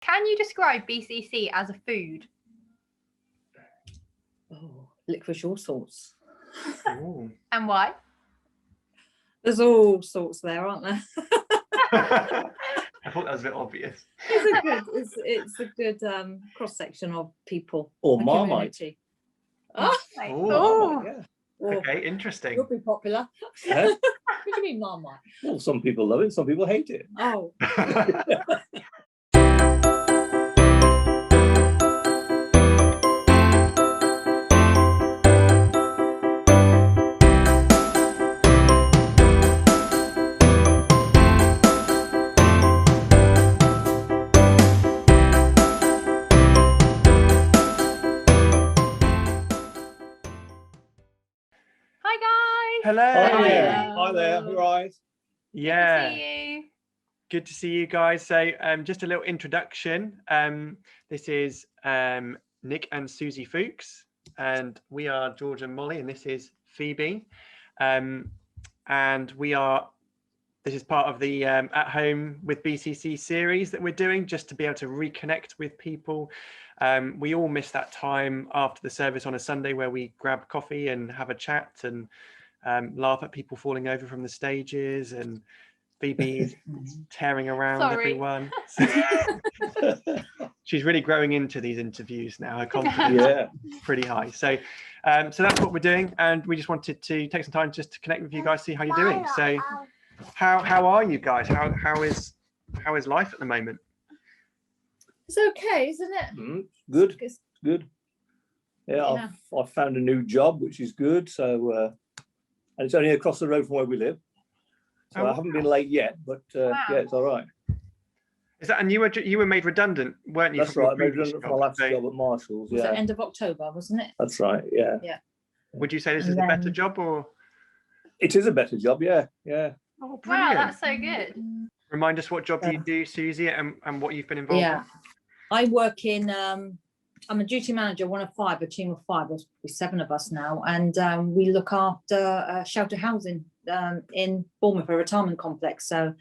Can you describe BCC as a food? Oh, licorice all sorts. And why? There's all sorts there, aren't there? I thought that was a bit obvious. It's a good cross section of people. Or Marmite. Oh, Marmite, yeah. Okay, interesting. You'll be popular. Yeah. What do you mean, Marmite? Well, some people love it, some people hate it. Oh. Hi guys. Hello. Hi there. Hello. Hi there. You're right. Yeah. Good to see you. Good to see you guys. So just a little introduction. This is Nick and Susie Foulkes, and we are George and Molly, and this is Phoebe. And this is part of the At Home with BCC series that we're doing, just to be able to reconnect with people. We all miss that time after the service on a Sunday where we grab coffee and have a chat and laugh at people falling over from the stages, and Phoebe's tearing around everyone. She's really growing into these interviews now. Her confidence is pretty high. So that's what we're doing, and we just wanted to take some time just to connect with you guys, see how you're doing. So how are you guys? How is life at the moment? It's okay, isn't it? Good. Good. Yeah, I've found a new job, which is good. So and it's only across the road from where we live. So I haven't been late yet, but yeah, it's all right. Is that, and you were made redundant, weren't you? That's right. I made redundant from my last job at Marshall's. Was it end of October, wasn't it? That's right. Yeah. Yeah. Would you say this is a better job, or? It is a better job. Yeah. Yeah. Oh, brilliant. Wow, that's so good. Remind us what job you do, Susie, and what you've been involved with. I work in. I'm a duty manager, one of five, a team of five. There's 7 of us now, and we look after shelter housing in Bournemouth, a retirement complex. So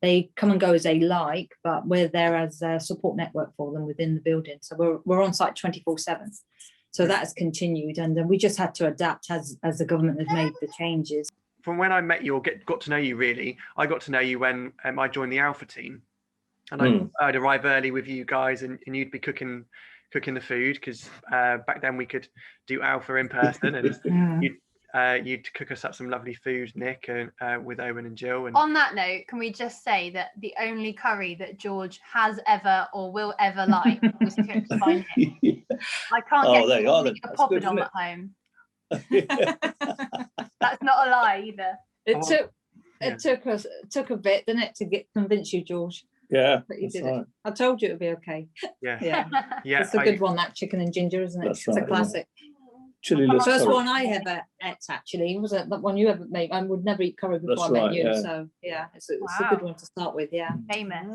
they come and go as they like, but we're there as a support network for them within the building. So we're on site 24/7. So that has continued, and we just had to adapt as the government has made the changes. From when I met you or got to know you, really, I got to know you when I joined the Alpha team, and I'd arrive early with you guys, and you'd be cooking the food, because back then we could do Alpha in person, and you'd cook us up some lovely food, Nick, and with Owen and Jill. And on that note, can we just say that the only curry that George has ever or will ever like was cooked by Nick. I can't get a poppadom at home. That's not a lie either. It took a bit, didn't it, to convince you, George? Yeah, but you did it. I told you it would be okay. Yeah. It's a good one, that chicken and ginger, isn't it? It's a classic. Chili first one I ever ate, actually, was that one you ever made. I would never eat curry before I met you. So yeah, it's a good one to start with. Yeah, famous.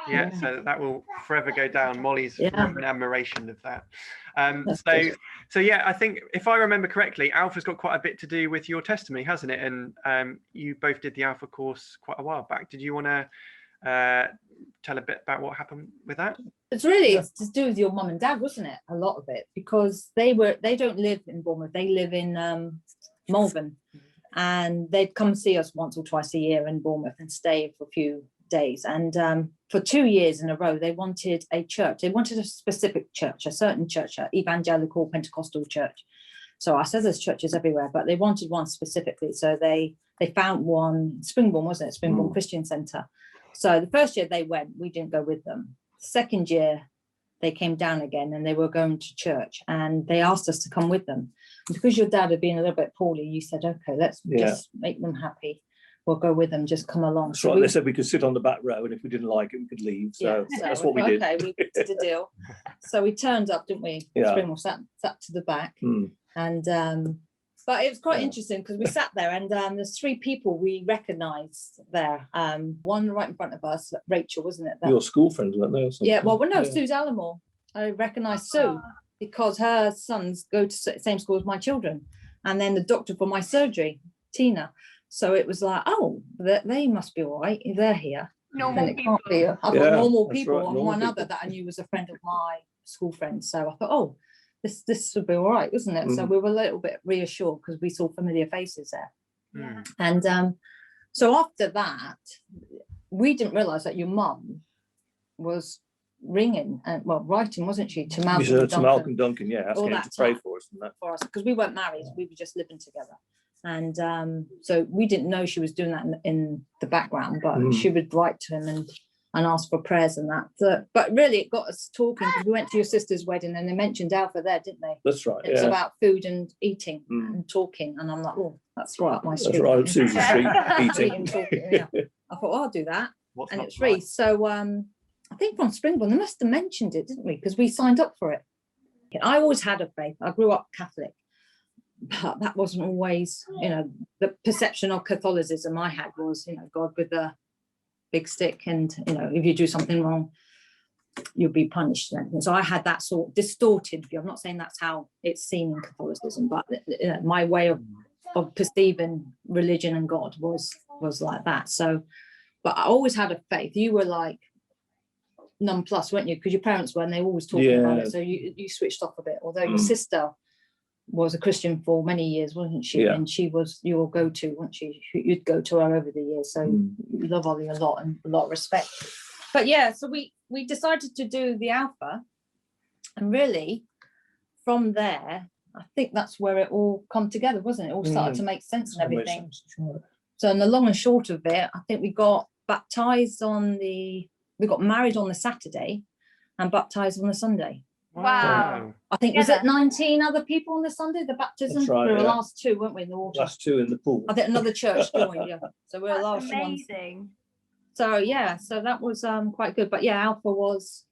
Yeah, so that will forever go down. Molly's admiration of that. So yeah, I think if I remember correctly, Alpha's got quite a bit to do with your testimony, hasn't it? And you both did the Alpha course quite a while back. Did you want to tell a bit about what happened with that? It's to do with your mum and dad, wasn't it? A lot of it, because they don't live in Bournemouth, they live in Malvern, and they'd come see us once or twice a year in Bournemouth and stay for a few days. And for 2 years in a row, they wanted a church. They wanted a specific church, a certain church, an evangelical Pentecostal church. So I said there's churches everywhere, but they wanted one specifically. So they found one, Springbourne, wasn't it? Springbourne Christian Centre. So the first year they went, we didn't go with them. Second year, they came down again, and they were going to church, and they asked us to come with them. And because your dad had been a little bit poorly, you said, okay, let's just make them happy. We'll go with them, just come along. That's right. They said we could sit on the back row, and if we didn't like it, we could leave. So that's what we did. Okay, we did a deal. So we turned up, didn't we? Yeah. Springwell sat to the back. And but it was quite interesting, because we sat there, and there's 3 people we recognised there. One right in front of us, Rachel, wasn't it? Your school friends, weren't they? Or something? Yeah, well, no, Sue's Allamore. I recognised Sue because her sons go to the same school as my children, and then the doctor for my surgery, Tina. So it was like, oh, they must be all right. They're here. Normal then it people. can't be. I've got Yeah, normal that's people right, and normal one people. other that I knew was a friend of my school friend. So I thought, oh, this would be all right, wasn't it? So we were a little bit reassured because we saw familiar faces there. Yeah. And so after that, we didn't realise that your mum was ringing and writing, wasn't she, to Malcolm Duncan, yeah, asking him to pray for us and that. For us, because we weren't married, we were just living together. And so we didn't know she was doing that in the background, but she would write to him and ask for prayers and that. But really, it got us talking because we went to your sister's wedding and they mentioned Alpha there, didn't they? That's right. It's about food and eating and talking. And I'm like, oh, that's right up my street. That's right up Susan Street, eating. Talking, yeah. I thought, I'll do that. And it's free. So I think from Springbourne, they must have mentioned it, didn't we? Because we signed up for it. I always had a faith. I grew up Catholic. But that wasn't always, the perception of Catholicism I had was, God with a big stick, and if you do something wrong, you'll be punished. And so I had that sort of distorted view. I'm not saying that's how it's seen in Catholicism, but my way of perceiving religion and God was like that. So, but I always had a faith. You were like nonplussed, weren't you? Because your parents were, and they were always talking about it. So you switched off a bit. Although your sister was a Christian for many years, wasn't she? Yeah. And she was your go-to, wasn't she? You'd go to her over the years. So you love Ollie a lot and a lot of respect. But yeah, so we decided to do the Alpha, and really from there, I think that's where it all come together, wasn't it? It all started to make sense and everything. So in the long and short of it, I think we got baptized we got married on the Saturday and baptized on the Sunday. Wow. I think, was it 19 other people on the Sunday, the baptism? That's right, we were the last two, weren't we, in the water? Last two in the pool. I think another church joined, yeah. So we were the last ones. Amazing. So yeah, so that was quite good. But yeah, Alpha was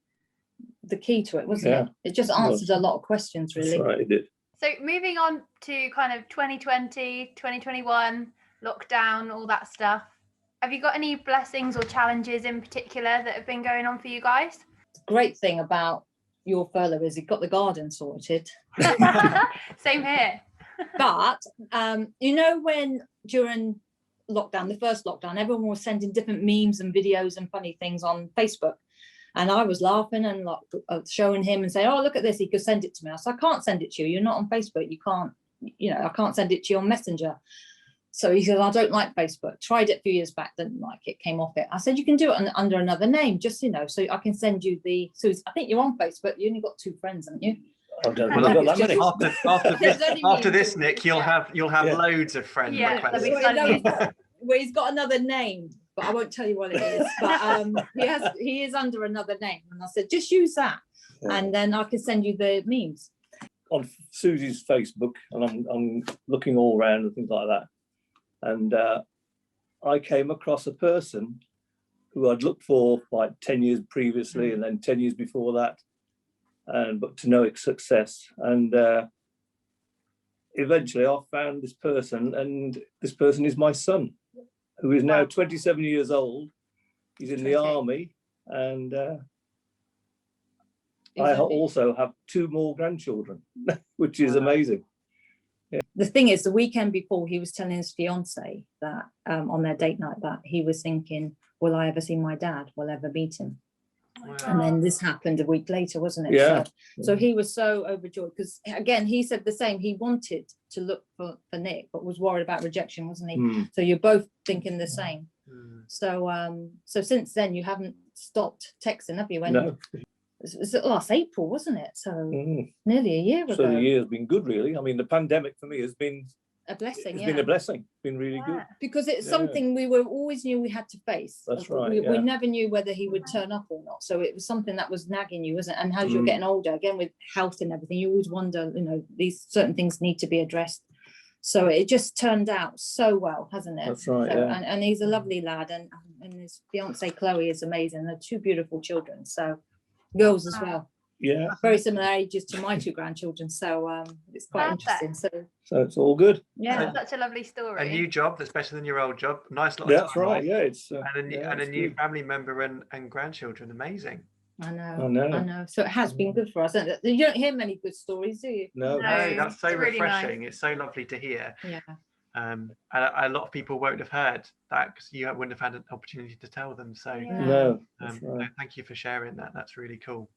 the key to it, wasn't it? It just answered a lot of questions, really. That's right, it did. So moving on to kind of 2020, 2021, lockdown, all that stuff. Have you got any blessings or challenges in particular that have been going on for you guys? The great thing about your furlough is it got the garden sorted. Same here. But when during lockdown, the first lockdown, everyone was sending different memes and videos and funny things on Facebook, and I was laughing and showing him and saying, oh, look at this, he could send it to me. I said, I can't send it to you, you're not on Facebook, you can't, I can't send it to you on Messenger. So he said, I don't like Facebook. Tried it a few years back, didn't like it, came off it. I said, you can do it under another name, just, so I can send you so I think you're on Facebook. You only got 2 friends, haven't you? I don't know. Well, that many. After this, Nick, you'll have loads of friend requests. Well, he's got another name, but I won't tell you what it is. But he is under another name. And I said, just use that. Yeah. And then I can send you the memes. On Susie's Facebook, and I'm looking all around and things like that. And I came across a person who I'd looked for like 10 years previously and then 10 years before that, but to no success. And eventually I found this person, and this person is my son, who is now 27 years old. He's in the army, and I also have 2 more grandchildren, which is amazing. Yeah. The thing is, the weekend before, he was telling his fiance that on their date night that he was thinking, will I ever see my dad? Will I ever meet him? Wow. And then this happened a week later, wasn't it? Yeah. So he was so overjoyed because, again, he said the same. He wanted to look for Nick, but was worried about rejection, wasn't he? So you're both thinking the same. So since then, you haven't stopped texting, have you? No. It was last April, wasn't it? So nearly a year ago. So the year has been good, really. I mean, the pandemic for me has been a blessing. It's been a blessing. It's been really good. Because it's something we always knew we had to face. That's right. We never knew whether he would turn up or not. So it was something that was nagging you, wasn't it? And as you're getting older, again with health and everything, you always wonder, these certain things need to be addressed. So it just turned out so well, hasn't it? That's right. So, and he's a lovely lad, and his fiance Chloe is amazing. They're 2 beautiful children. So girls as well. Yeah. Very similar ages to my 2 grandchildren. So it's quite interesting. So it's all good. Yeah. That's such a lovely story. A new job that's better than your old job. Nice lot. That's right. Yeah. It's and a new family member and grandchildren. Amazing. I know. So it has been good for us. You don't hear many good stories, do you? No, that's so really refreshing. nice. It's so lovely to hear. Yeah. And a lot of people won't have heard that because you wouldn't have had an opportunity to tell them. So Yeah. No, that's no, right. thank you for sharing that. That's really cool.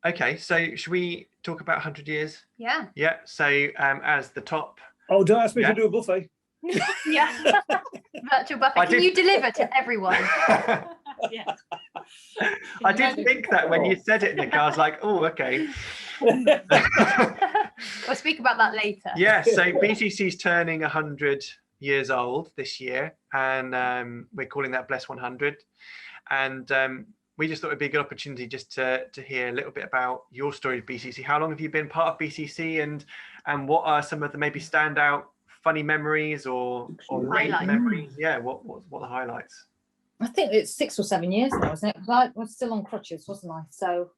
Okay, so should we talk about 100 years? Yeah. Yeah. So as the top. Oh, don't ask me Yeah. to do a buffet. Yeah. Virtual buffet. Can you deliver to everyone? Yeah. I did think that when you said it, Nick. I was like, oh, okay. We'll speak about that later. Yeah, so BCC's turning 100 years old this year, and we're calling that Bless 100. And we just thought it'd be a good opportunity just to hear a little bit about your story of BCC. How long have you been part of BCC, and what are some of the maybe standout funny memories or great Highlights. memories? Yeah, what are the highlights? I think it's 6 or 7 years now, isn't it? 'Cause I was still on crutches, wasn't I? So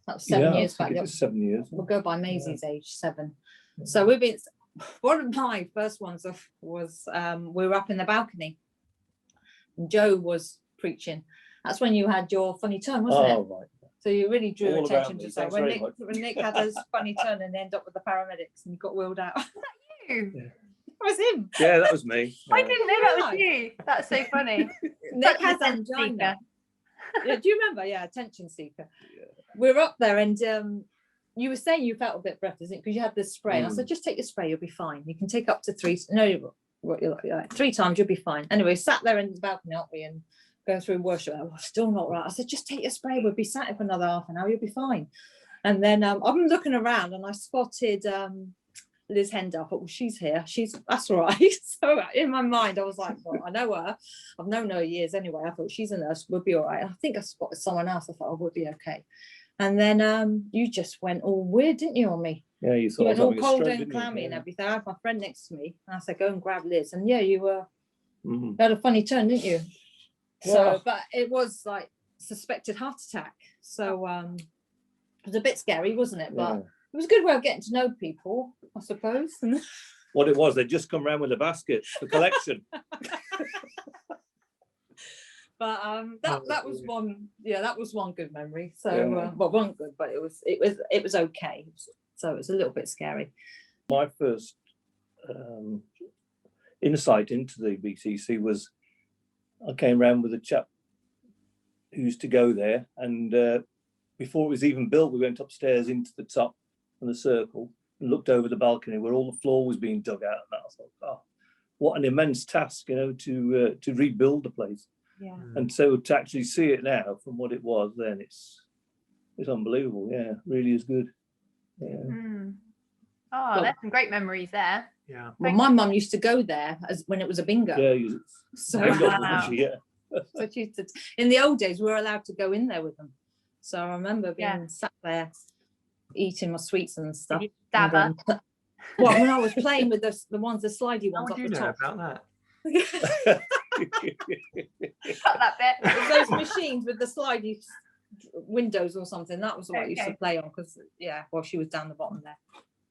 that was 7 years I back. think it's 7 years. We'll go by Maisie's age, 7. So we've been. One of my first ones was we were up in the balcony. And Joe was preaching. That's when you had your funny turn, wasn't it? Oh, right. So you really drew All attention around me. to that. Thanks When very Nick, much. when Nick had his funny turn and ended up with the paramedics and he got wheeled out. You. It was him. Yeah, that was me. I Yeah. didn't know that was you. That's so funny. Nick Such has a sense angina. Yeah, do you remember? Yeah, attention seeker. We were up there and you were saying you felt a bit breathless because you had this spray. And I said, just take your spray, you'll be fine. You can take up to 3. No, what you're like 3 times, you'll be fine. Anyway, sat there in the balcony, aren't we? And going through worship. I was still not right. I said, just take your spray. We'll be sat here for another half an hour. You'll be fine. And then I'm looking around and I spotted Liz Hender. I thought, well, she's here. That's all right. So in my mind, I was like, well, I know her. I've known her years anyway. I thought she's a nurse. We'll be all right. I think I spotted someone else. I thought, oh, we'll be okay. And then you just went all weird, didn't you, on me? Yeah, you thought You I went was all having a cold stroke, and didn't you? clammy and Yeah. everything. I had my friend next to me. And I said, go and grab Liz. And yeah, you Mhm. had a funny turn, didn't you? So, Yeah. but it was like suspected heart attack. So it was a bit scary, wasn't it? But Yeah. it was a good way of getting to know people, I suppose. What it was, they just come round with a basket for collection. But that was one. Yeah, that was one good memory. So Yeah. well, one good, but it was okay. So it was a little bit scary. My first insight into the BCC was I came round with a chap who used to go there, and before it was even built, we went upstairs into the top of the circle and looked over the balcony where all the floor was being dug out. And I was like, oh, what an immense task, to rebuild the place. Yeah. And so to actually see it now from what it was then, it's unbelievable. Yeah, really is good. Yeah. Mm. Oh, Well- there's some great memories there. Yeah. Well, my mum used to go there when it was a bingo. Yeah, So, bingo, Wow. yeah. so she used to, in the old days, we were allowed to go in there with them. So I remember being Yeah. sat there eating my sweets and stuff. Did you stab her? And, well, when I was playing with the slidey How ones would up you the know top. about that? Cut that bit. Those machines with the slidey windows or something. That was what I used to Okay. play on because, she was down the bottom there.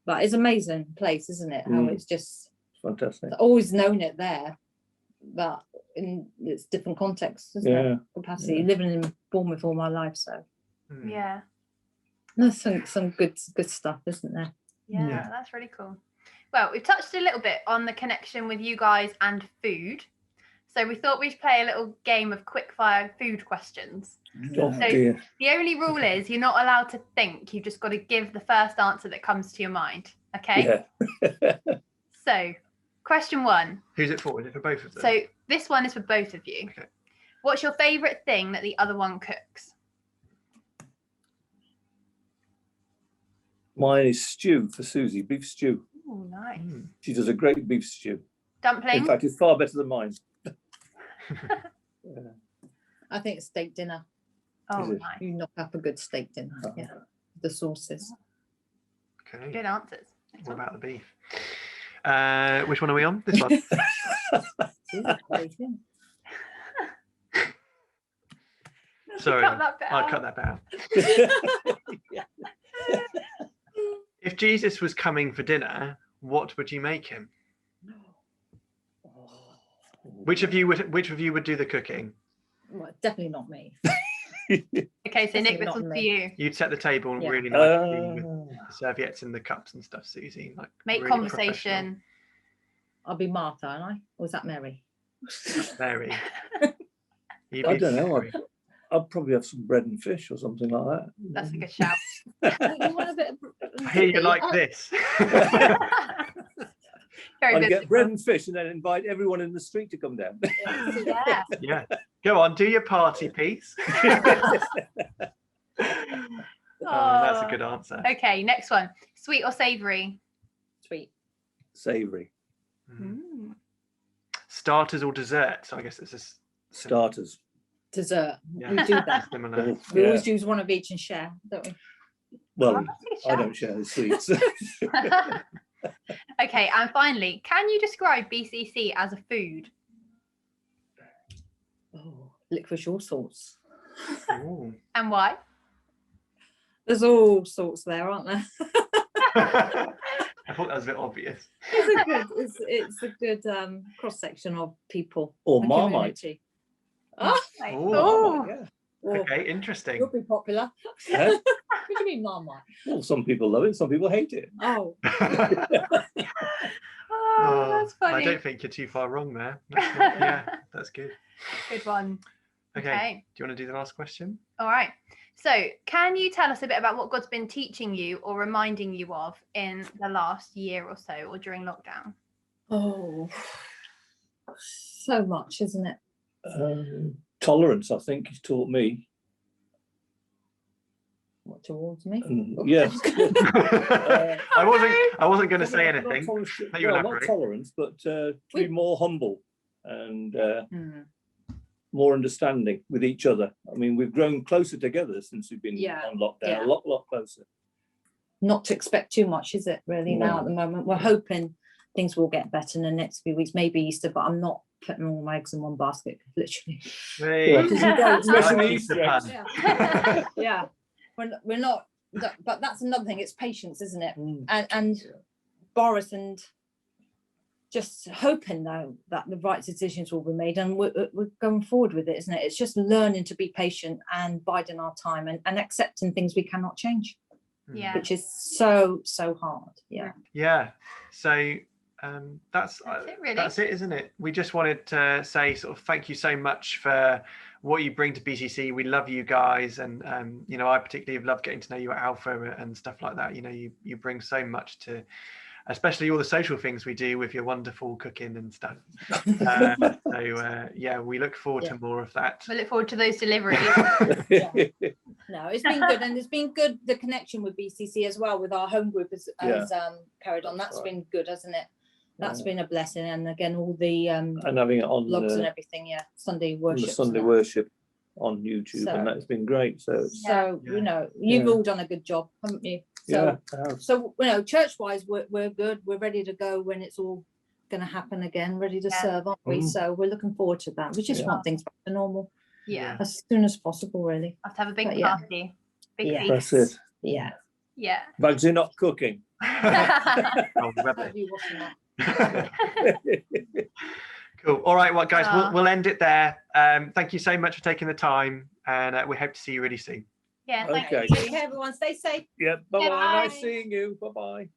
But it's an amazing place, isn't it? How Mm. it's just Fantastic. I've always known it there, but in its different contexts, isn't Yeah. it? Capacity. Living in Bournemouth all my life, so Mm. Yeah. there's some good stuff, isn't there? Yeah, Yeah. that's really cool. Well, we've touched a little bit on the connection with you guys and food. So we thought we'd play a little game of quickfire food questions. Oh So- dear. The only rule is you're not allowed to think. You've just got to give the first answer that comes to your mind. Okay? Yeah. So, question 1. Who's it for? Is it for both of them? So this one is for both of you. Okay. What's your favourite thing that the other one cooks? Mine is stew for Susie, beef stew. Oh, nice. Mm. She does a great beef stew. Dumpling? In fact, it's far better than mine. Yeah. I think it's steak dinner. Oh, Is it? nice. You knock up a good steak dinner. Oh. Yeah, the sauces. Okay. Good answers. What about the beef? Which one are we on? This one. Sorry, Cut that bit I'll out. cut that bit out. If Jesus was coming for dinner, what would you make him? Which of you would do the cooking? Well, definitely not me. Okay, Okay, so Nick, Definitely this not one's for me. you. You'd set the table Yeah. really nicely with the serviettes and the cups and stuff, Susie. Like Make really professional. conversation. I'll be Martha, aren't I? Or was that Mary? Mary. You'd I be don't know. Mary. I'd probably have some bread and fish or something like that. That's a good shout. You want a bit of I hear you like this. Very I'd good. get bread and fish and then invite everyone in the street to come down. Yeah. Yeah. Go on, do your party piece. That's a good answer. Okay, next one. Sweet or savoury? Sweet. Savoury. Starters or dessert? So I guess it's a Starters. Dessert. Yeah. We do that. similar. We Yeah. always use one of each and share, don't we? Well, Oh, that's a good I shout. don't share the sweets. Okay, and finally, can you describe BCC as a food? Oh, licorice all sorts. Ooh. And why? There's all sorts there, aren't there? I thought that was a bit obvious. It's a good cross section of people. Or a Marmite. community. Oh, Like, Ooh. oh, Yeah. well, Okay, interesting. you'll be popular. Yeah. What do you mean, Marmite? Well, some people love it, some people hate it. Oh, oh, that's I funny. don't think you're too far wrong there. Yeah, that's good. Good one. Okay. Okay. Do you want to do the last question? All right. So, can you tell us a bit about what God's been teaching you or reminding you of in the last year or so, or during lockdown? oh, so much, isn't it? Tolerance, I think, he's taught me. What towards me? Yes. I wasn't going to say anything. Let you Not elaborate. tolerance, but to be more humble and Mm. more understanding with each other. I mean, we've grown closer together since we've been Yeah. on lockdown, Yeah. a lot closer. Not to expect too much, is it? Really, now at the moment, we're hoping things will get better in the next few weeks, maybe Easter. But I'm not putting all my eggs in one basket, literally. Hey. Yeah. Because you don't, Especially Like Easter Easter eggs. pan. yeah, we're not. But that's another thing. It's patience, isn't it? Mm. And Boris and just hoping though that the right decisions will be made, and we're going forward with it, isn't it? It's just learning to be patient and biding our time and accepting things we cannot change, Yeah. which is so hard. Yeah. Yeah. So that's it, really. that's it, isn't it? We just wanted to say sort of thank you so much for what you bring to BCC. We love you guys, and you know, I particularly have loved getting to know you at Alpha and stuff like that. You know, you bring so much to, especially all the social things we do with your wonderful cooking and stuff. Yeah, we look forward to more of that. We look forward to those deliveries. No, it's been good, and it's been good. The connection with BCC as well, with our home group has carried on. That's been good, hasn't it? That's been a blessing, and again, all the and having it on blogs and everything. Yeah, Sunday on worship. the Sunday worship on YouTube, and that's been great. So So you know, you've all done a good job, haven't you? So so you know, church-wise, we're good. We're ready to go when it's all going to happen again. Ready to serve, aren't we? So we're looking forward to that. We just want things back to normal Yeah. as soon as possible, really. Have to have a big But yeah. party. Big Yeah. feast. that's it. Yeah. Yeah. Bugsy not cooking. Oh, rubbish. Have you watching that? Cool. All right, well, guys, we'll end it there. Thank you so much for taking the time, and we hope to see you really soon. Yeah. Thank Okay. you. Take care, everyone. Stay safe. Yeah. Bye bye. Bye. Nice seeing you. Bye bye.